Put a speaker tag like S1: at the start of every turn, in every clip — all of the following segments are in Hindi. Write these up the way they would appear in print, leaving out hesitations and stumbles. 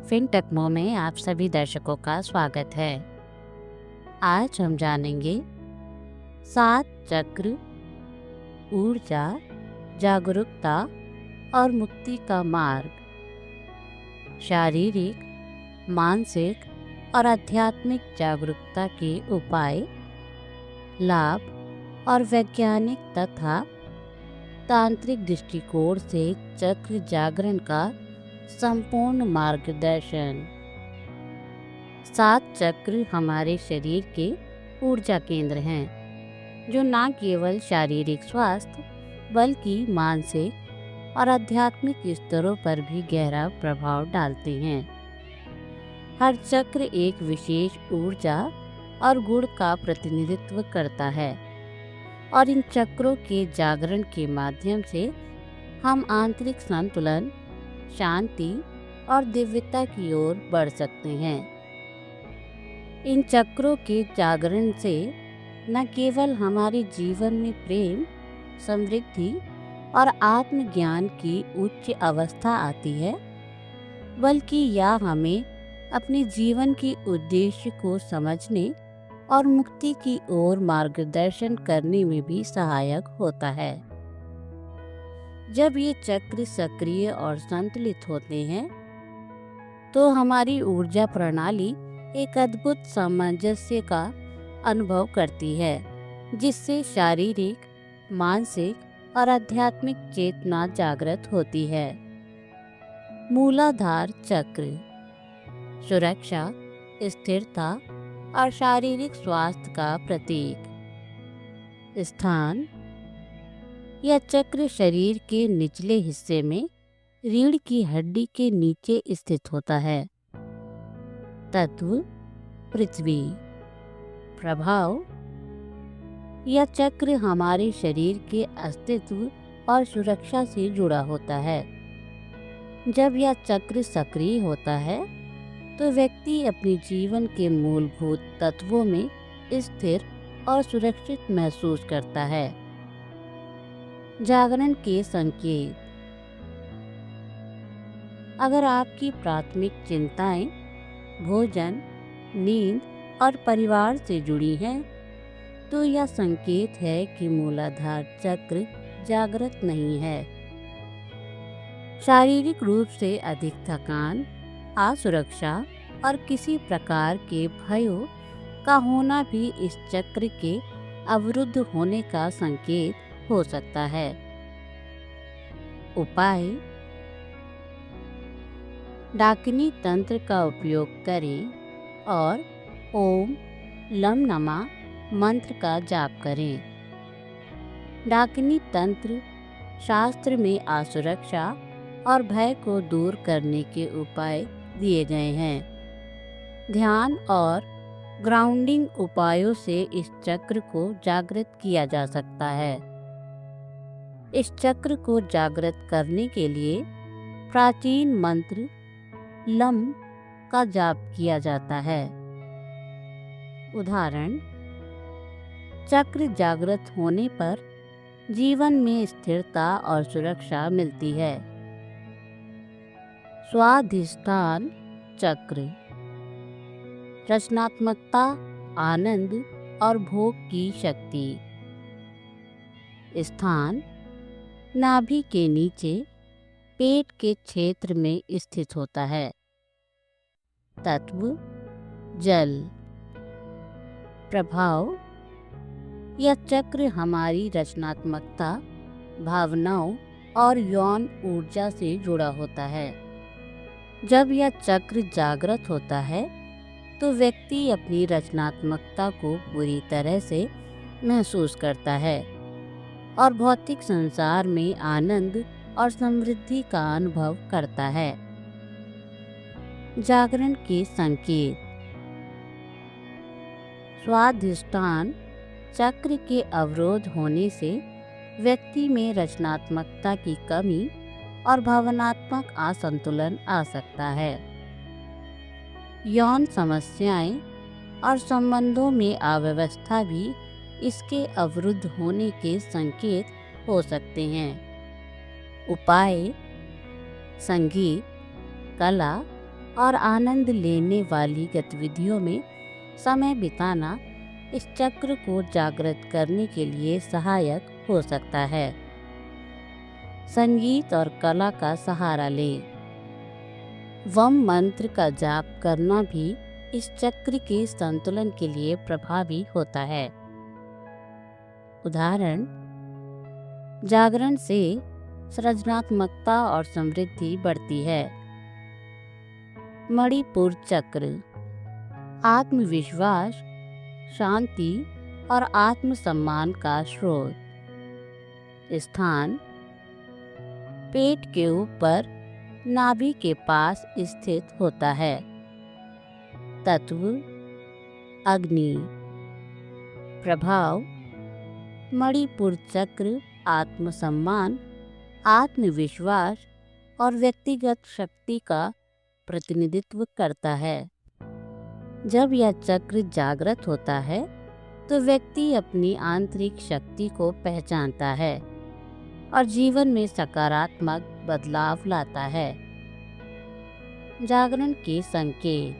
S1: फिनटेक्मो में आप सभी दर्शकों का स्वागत है। आज हम जानेंगे 7 चक्र, ऊर्जा, जागरूकता और मुक्ति का मार्ग। शारीरिक, मानसिक और आध्यात्मिक जागरूकता के उपाय, लाभ और वैज्ञानिक तथा तांत्रिक दृष्टिकोण से चक्र जागरण का संपूर्ण मार्गदर्शन। 7 चक्र हमारे शरीर के ऊर्जा केंद्र हैं, जो न केवल शारीरिक स्वास्थ्य बल्कि मानसिक और आध्यात्मिक स्तरों पर भी गहरा प्रभाव डालते हैं। हर चक्र एक विशेष ऊर्जा और गुण का प्रतिनिधित्व करता है और इन चक्रों के जागरण के माध्यम से हम आंतरिक संतुलन, शांति और दिव्यता की ओर बढ़ सकते हैं। इन चक्रों के जागरण से न केवल हमारे जीवन में प्रेम, समृद्धि और आत्मज्ञान की उच्च अवस्था आती है, बल्कि यह हमें अपने जीवन के उद्देश्य को समझने और मुक्ति की ओर मार्गदर्शन करने में भी सहायक होता है। जब ये चक्र सक्रिय और संतुलित होते हैं, तो हमारी ऊर्जा प्रणाली एक अद्भुत सामंजस्य का अनुभव करती है, जिससे शारीरिक, मानसिक और आध्यात्मिक चेतना जागृत होती है। मूलाधार चक्र सुरक्षा, स्थिरता और शारीरिक स्वास्थ्य का प्रतीक। स्थान: यह चक्र शरीर के निचले हिस्से में रीढ़ की हड्डी के नीचे स्थित होता है। तत्व: पृथ्वी। प्रभाव: यह चक्र हमारे शरीर के अस्तित्व और सुरक्षा से जुड़ा होता है। जब यह चक्र सक्रिय होता है, तो व्यक्ति अपने जीवन के मूलभूत तत्वों में स्थिर और सुरक्षित महसूस करता है। जागरण के संकेत: अगर आपकी प्राथमिक चिंताएं भोजन, नींद और परिवार से जुड़ी हैं, तो यह संकेत है कि मूलाधार चक्र जागृत नहीं है। शारीरिक रूप से अधिक थकान, असुरक्षा और किसी प्रकार के भयों का होना भी इस चक्र के अवरुद्ध होने का संकेत हो सकता है। उपाय: डाकिनी तंत्र का उपयोग करें और ओम लम नमः मंत्र का जाप करें। डाकिनी तंत्र शास्त्र में असुरक्षा और भय को दूर करने के उपाय दिए गए हैं। ध्यान और ग्राउंडिंग उपायों से इस चक्र को जागृत किया जा सकता है। इस चक्र को जागृत करने के लिए प्राचीन मंत्र लम का जाप किया जाता है। उदाहरण: चक्र जागृत होने पर जीवन में स्थिरता और सुरक्षा मिलती है। स्वाधिष्ठान चक्र रचनात्मकता, आनंद और भोग की शक्ति। स्थान: नाभि के नीचे पेट के क्षेत्र में स्थित होता है। तत्व: जल। प्रभाव: यह चक्र हमारी रचनात्मकता, भावनाओं और यौन ऊर्जा से जुड़ा होता है। जब यह चक्र जागृत होता है, तो व्यक्ति अपनी रचनात्मकता को पूरी तरह से महसूस करता है और भौतिक संसार में आनंद और समृद्धि का अनुभव करता है। जागरण के संकेत: स्वाधिष्ठान चक्र के अवरोध होने से व्यक्ति में रचनात्मकता की कमी और भावनात्मक असंतुलन आ सकता है। यौन समस्याएं और संबंधों में अव्यवस्था भी इसके अवरुद्ध होने के संकेत हो सकते हैं। उपाय: संगीत, कला और आनंद लेने वाली गतिविधियों में समय बिताना इस चक्र को जागृत करने के लिए सहायक हो सकता है। संगीत और कला का सहारा लें। वम मंत्र का जाप करना भी इस चक्र के संतुलन के लिए प्रभावी होता है। उदाहरण, जागरण से सृजनात्मकता और समृद्धि बढ़ती है। मणिपुर चक्र आत्मविश्वास, शांति और आत्मसम्मान का स्रोत। स्थान पेट के ऊपर नाभि के पास स्थित होता है। तत्व अग्नि। प्रभाव मणिपुर चक्र आत्मसम्मान, आत्मविश्वास और व्यक्तिगत शक्ति का प्रतिनिधित्व करता है। जब यह चक्र जागृत होता है तो व्यक्ति अपनी आंतरिक शक्ति को पहचानता है और जीवन में सकारात्मक बदलाव लाता है। जागरण के संकेत।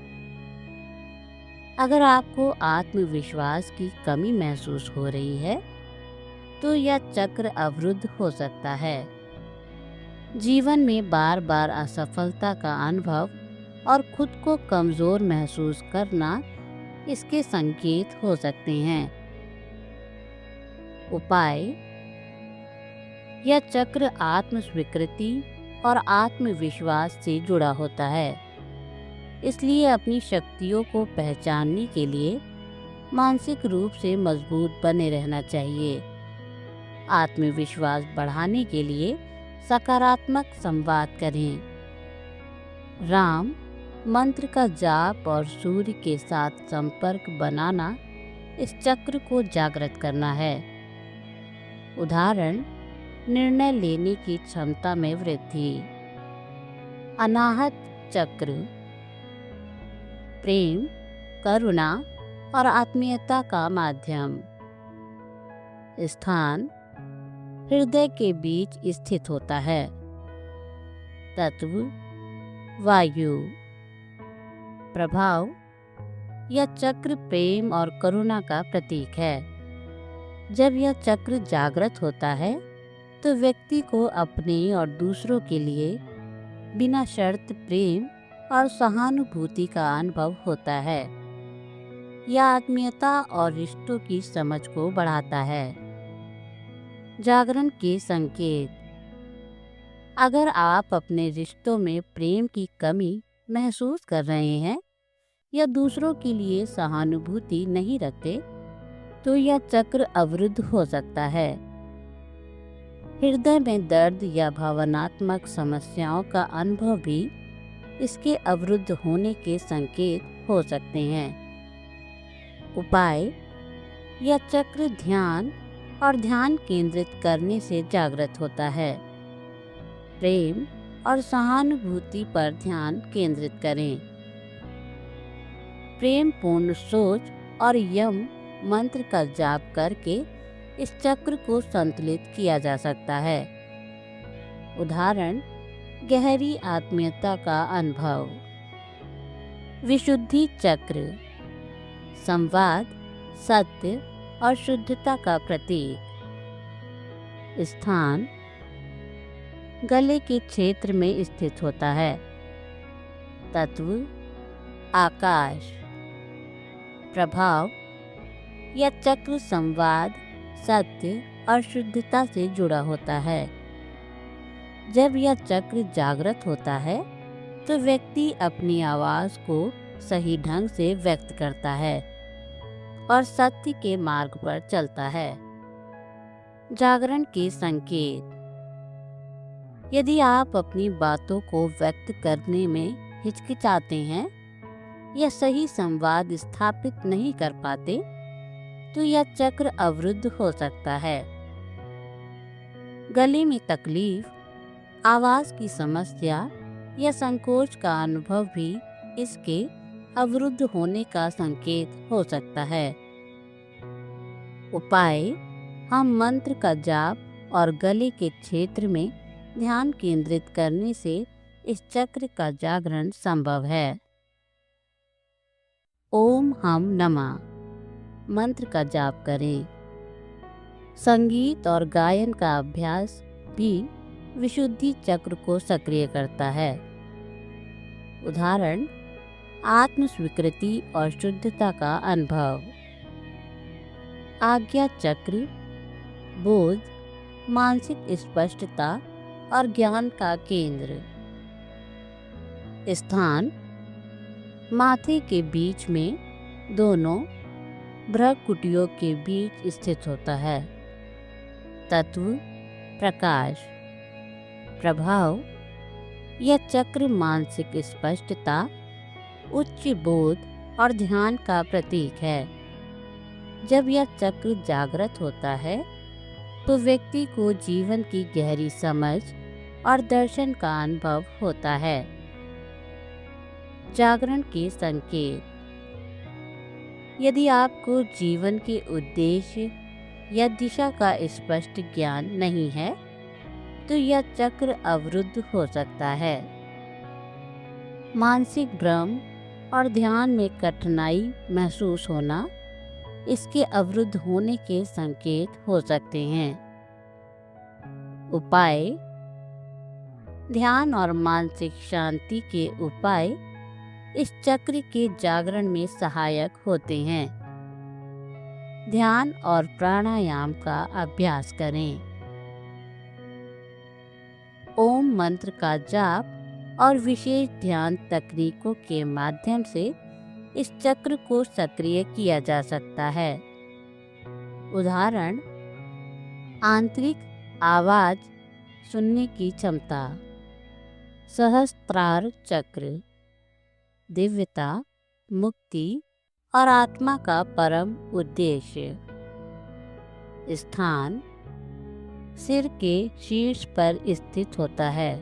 S1: अगर आपको आत्मविश्वास की कमी महसूस हो रही है तो यह चक्र अवरुद्ध हो सकता है। जीवन में बार बार असफलता का अनुभव और खुद को कमजोर महसूस करना इसके संकेत हो सकते हैं। उपाय। यह चक्र आत्म स्वीकृति और आत्मविश्वास से जुड़ा होता है, इसलिए अपनी शक्तियों को पहचानने के लिए मानसिक रूप से मजबूत बने रहना चाहिए। आत्मविश्वास बढ़ाने के लिए सकारात्मक संवाद करें। राम मंत्र का जाप और सूर्य के साथ संपर्क बनाना इस चक्र को जागृत करना है। उदाहरण, निर्णय लेने की क्षमता में वृद्धि। अनाहत चक्र प्रेम, करुणा और आत्मीयता का माध्यम। स्थान हृदय के बीच स्थित होता है। तत्व वायु। प्रभाव यह चक्र प्रेम और करुणा का प्रतीक है। जब यह चक्र जागृत होता है तो व्यक्ति को अपने और दूसरों के लिए बिना शर्त प्रेम और सहानुभूति का अनुभव होता है। यह आत्मीयता और रिश्तों की समझ को बढ़ाता है। जागरण के संकेत। अगर आप अपने रिश्तों में प्रेम की कमी महसूस कर रहे हैं या दूसरों के लिए सहानुभूति नहीं रखते तो यह चक्र अवरुद्ध हो सकता है। हृदय में दर्द या भावनात्मक समस्याओं का अनुभव भी इसके अवरुद्ध होने के संकेत हो सकते हैं। उपाय। यह चक्र ध्यान और ध्यान केंद्रित करने से जागृत होता है। प्रेम और सहानुभूति पर ध्यान केंद्रित करें। प्रेम पूर्ण सोच और यम मंत्र का जाप करके इस चक्र को संतुलित किया जा सकता है। उदाहरण, गहरी आत्मीयता का अनुभव। विशुद्धि चक्र संवाद, सत्य और शुद्धता का प्रतीक। स्थान गले के क्षेत्र में स्थित होता है। तत्व आकाश। प्रभाव यह चक्र संवाद, सत्य और शुद्धता से जुड़ा होता है। जब यह चक्र जागृत होता है तो व्यक्ति अपनी आवाज को सही ढंग से व्यक्त करता है और सत्य के मार्ग पर चलता है। जागरण के संकेत। यदि आप अपनी बातों को व्यक्त करने में हिचकिचाते हैं या सही संवाद स्थापित नहीं कर पाते तो यह चक्र अवरुद्ध हो सकता है। गले में तकलीफ, आवाज की समस्या या संकोच का अनुभव भी इसके अवरुद्ध होने का संकेत हो सकता है। उपाय। हम मंत्र का जाप और गले के क्षेत्र में ध्यान केंद्रित करने से इस चक्र का जागरण संभव है। ओम हम नमः मंत्र का जाप करें। संगीत और गायन का अभ्यास भी विशुद्धि चक्र को सक्रिय करता है। उदाहरण, आत्म स्वीकृति और शुद्धता का अनुभव। आज्ञा चक्र बोध, मानसिक स्पष्टता और ज्ञान का केंद्र। स्थान माथे के बीच में दोनों भ्रकुटियों के बीच स्थित होता है। तत्व प्रकाश। प्रभाव, यह चक्र मानसिक स्पष्टता, उच्च बोध और ध्यान का प्रतीक है। जब यह चक्र जागृत होता है तो व्यक्ति को जीवन की गहरी समझ और दर्शन का अनुभव होता है। जागरण के संकेत। यदि आपको जीवन के उद्देश्य या दिशा का स्पष्ट ज्ञान नहीं है तो यह चक्र अवरुद्ध हो सकता है। मानसिक भ्रम और ध्यान में कठिनाई महसूस होना इसके अवरुद्ध होने के संकेत हो सकते हैं। उपाय। ध्यान और मानसिक शांति के उपाय इस चक्र के जागरण में सहायक होते हैं। ध्यान और प्राणायाम का अभ्यास करें। ओम मंत्र का जाप और विशेष ध्यान तकनीकों के माध्यम से इस चक्र को सक्रिय किया जा सकता है। उदाहरण, आंतरिक आवाज सुनने की क्षमता। सहस्त्रार चक्र दिव्यता, मुक्ति और आत्मा का परम उद्देश्य। स्थान सिर के शीर्ष पर स्थित होता है।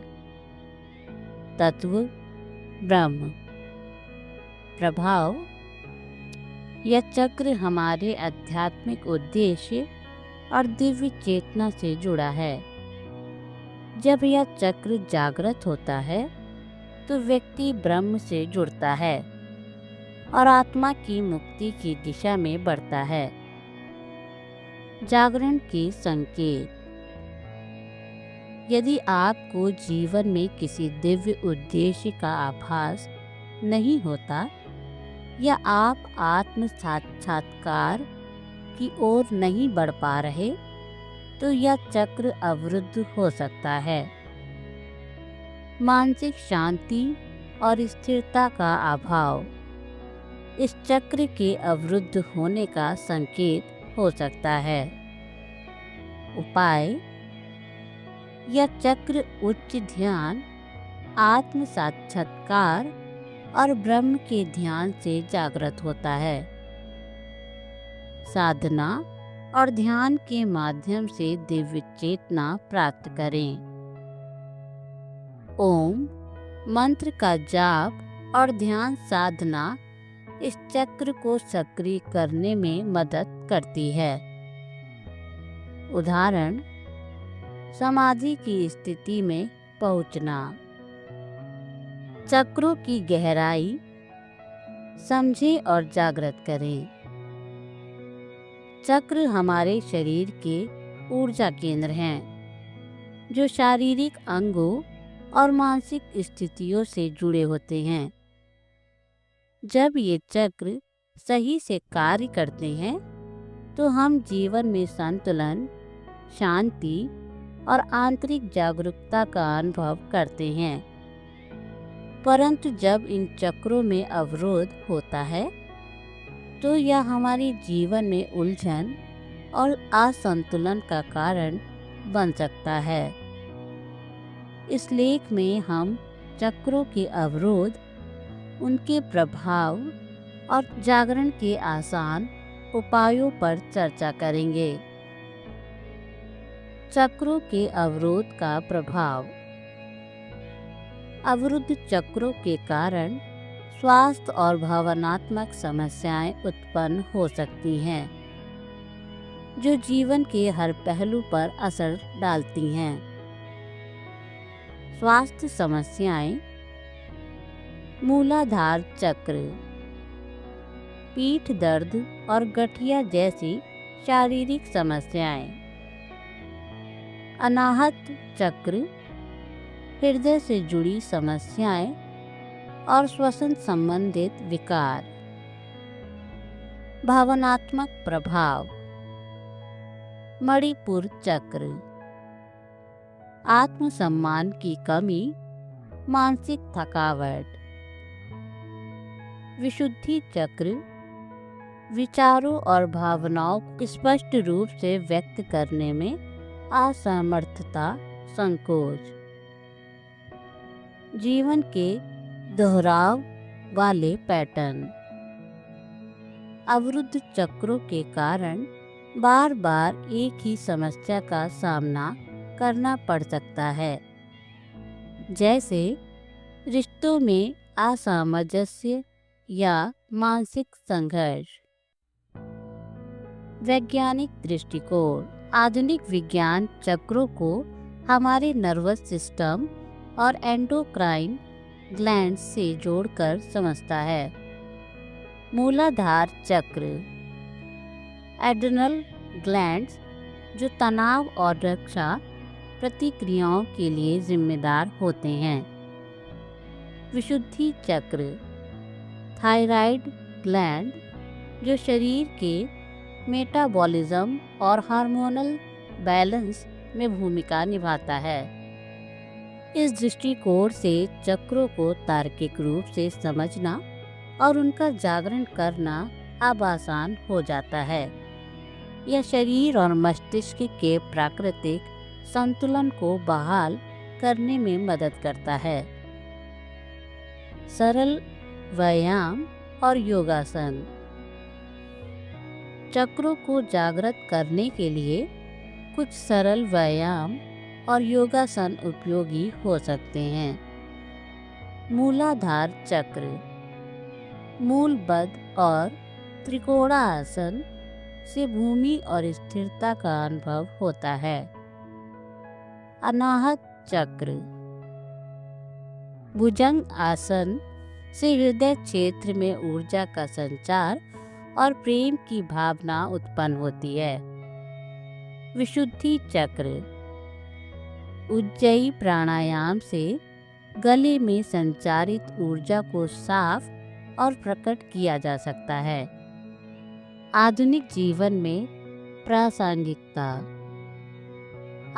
S1: तत्व ब्रह्म। प्रभाव, यह चक्र हमारे आध्यात्मिक उद्देश्य और दिव्य चेतना से जुड़ा है। जब यह चक्र जागृत होता है तो व्यक्ति ब्रह्म से जुड़ता है और आत्मा की मुक्ति की दिशा में बढ़ता है। जागरण के संकेत। यदि आपको जीवन में किसी दिव्य उद्देश्य का आभास नहीं होता या आप आत्म साक्षात्कार की ओर नहीं बढ़ पा रहे तो यह चक्र अवरुद्ध हो सकता है। मानसिक शांति और स्थिरता का अभाव इस चक्र के अवरुद्ध होने का संकेत हो सकता है। उपाय, यह चक्र उच्च ध्यान, आत्म साक्षात्कार और ब्रह्म के ध्यान से जागृत होता है। साधना और ध्यान के माध्यम से दिव्य चेतना प्राप्त करें। ओम मंत्र का जाप और ध्यान साधना इस चक्र को सक्रिय करने में मदद करती है। उदाहरण, समाधि की स्थिति में पहुंचना। चक्रों की गहराई समझें और जागृत करें। चक्र हमारे शरीर के ऊर्जा केंद्र हैं जो शारीरिक अंगों और मानसिक स्थितियों से जुड़े होते हैं। जब ये चक्र सही से कार्य करते हैं तो हम जीवन में संतुलन, शांति और आंतरिक जागरूकता का अनुभव करते हैं। परंतु जब इन चक्रों में अवरोध होता है तो यह हमारे जीवन में उलझन और असंतुलन का कारण बन सकता है। इस लेख में हम चक्रों के अवरोध, उनके प्रभाव और जागरण के आसान उपायों पर चर्चा करेंगे। चक्रों के अवरोध का प्रभाव। अवरुद्ध चक्रों के कारण स्वास्थ्य और भावनात्मक समस्याएं उत्पन्न हो सकती हैं जो जीवन के हर पहलू पर असर डालती हैं। स्वास्थ्य समस्याएं, मूलाधार चक्र, पीठ दर्द और गठिया जैसी शारीरिक समस्याएं, अनाहत चक्र, हृदय से जुड़ी समस्याएं और श्वसन संबंधित विकार, भावनात्मक प्रभाव, मणिपुर चक्र, आत्मसम्मान की कमी, मानसिक थकावट, विशुद्धि चक्र, विचारों और भावनाओं को स्पष्ट रूप से व्यक्त करने में असमर्थता, संकोच, जीवन के दोहराव वाले पैटर्न, अवरुद्ध चक्रों के कारण बार बार एक ही समस्या का सामना करना पड़ सकता है, जैसे रिश्तों में असामंजस्य या मानसिक संघर्ष। वैज्ञानिक दृष्टिकोण, आधुनिक विज्ञान चक्रों को हमारे नर्वस सिस्टम और एंडोक्राइन ग्लैंड्स से जोड़कर समझता है। मूलाधार चक्र, एड्रेनल ग्लैंड्स जो तनाव और रक्षा प्रतिक्रियाओं के लिए जिम्मेदार होते हैं। विशुद्धि चक्र, थायराइड ग्लैंड जो शरीर के मेटाबॉलिज्म और हार्मोनल बैलेंस में भूमिका निभाता है। इस दृष्टिकोण से चक्रों को तार्किक रूप से समझना और उनका जागरण करना अब आसान हो जाता है। यह शरीर और मस्तिष्क के प्राकृतिक संतुलन को बहाल करने में मदद करता है। सरल व्यायाम और योगासन, चक्रों को जागृत करने के लिए कुछ सरल व्यायाम और योगासन उपयोगी हो सकते हैं। मूलाधार चक्र, मूलबद्ध और त्रिकोणासन से भूमि और स्थिरता का अनुभव होता है। अनाहत चक्र, भुजंग आसन से हृदय क्षेत्र में ऊर्जा का संचार और प्रेम की भावना उत्पन्न होती है। विशुद्धि चक्र, उज्जयी प्राणायाम से गले में संचारित ऊर्जा को साफ और प्रकट किया जा सकता है। आधुनिक जीवन में प्रासंगिकता,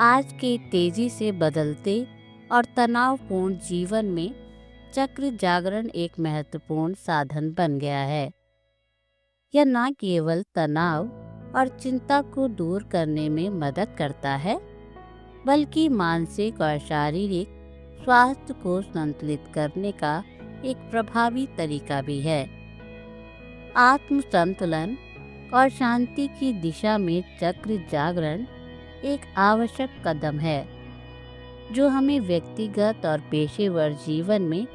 S1: आज के तेजी से बदलते और तनावपूर्ण जीवन में चक्र जागरण एक महत्वपूर्ण साधन बन गया है। यह न केवल तनाव और चिंता को दूर करने में मदद करता है, बल्कि मानसिक और शारीरिक स्वास्थ्य को संतुलित करने का एक प्रभावी तरीका भी है। आत्म संतुलन और शांति की दिशा में चक्र जागरण एक आवश्यक कदम है, जो हमें व्यक्तिगत और पेशेवर जीवन में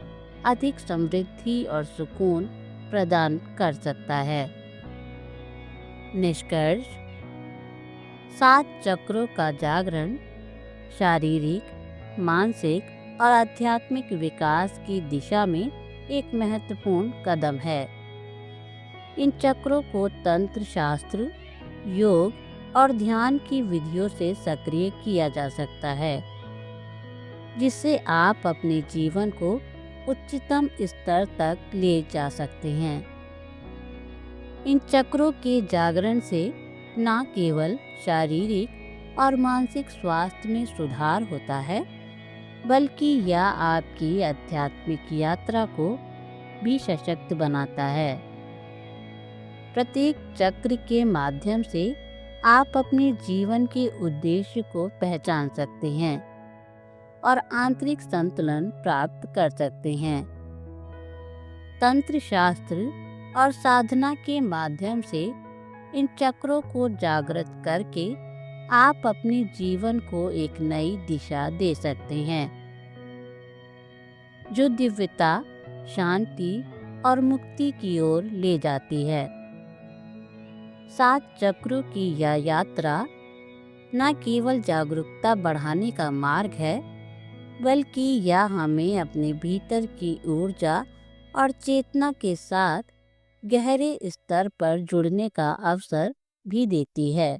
S1: अधिक समृद्धि और सुकून प्रदान कर सकता है। निष्कर्ष, 7 चक्रों का जागरण शारीरिक, मानसिक और आध्यात्मिक विकास की दिशा में एक महत्वपूर्ण कदम है। इन चक्रों को तंत्र शास्त्र, योग और ध्यान की विधियों से सक्रिय किया जा सकता है, जिससे आप अपने जीवन को उच्चतम स्तर तक ले जा सकते हैं। इन चक्रों के जागरण से न केवल शारीरिक और मानसिक स्वास्थ्य में सुधार होता है, बल्कि यह आपकी आध्यात्मिक यात्रा को भी सशक्त बनाता है। प्रत्येक चक्र के माध्यम से आप अपने जीवन के उद्देश्य को पहचान सकते हैं और आंतरिक संतुलन प्राप्त कर सकते हैं। तंत्र शास्त्र और साधना के माध्यम से इन चक्रों को जागृत करके आप अपने जीवन को एक नई दिशा दे सकते हैं, जो दिव्यता, शांति और मुक्ति की ओर ले जाती है। 7 चक्रों की यह यात्रा न केवल जागरूकता बढ़ाने का मार्ग है, बल्कि यह हमें अपने भीतर की ऊर्जा और चेतना के साथ गहरे स्तर पर जुड़ने का अवसर भी देती है।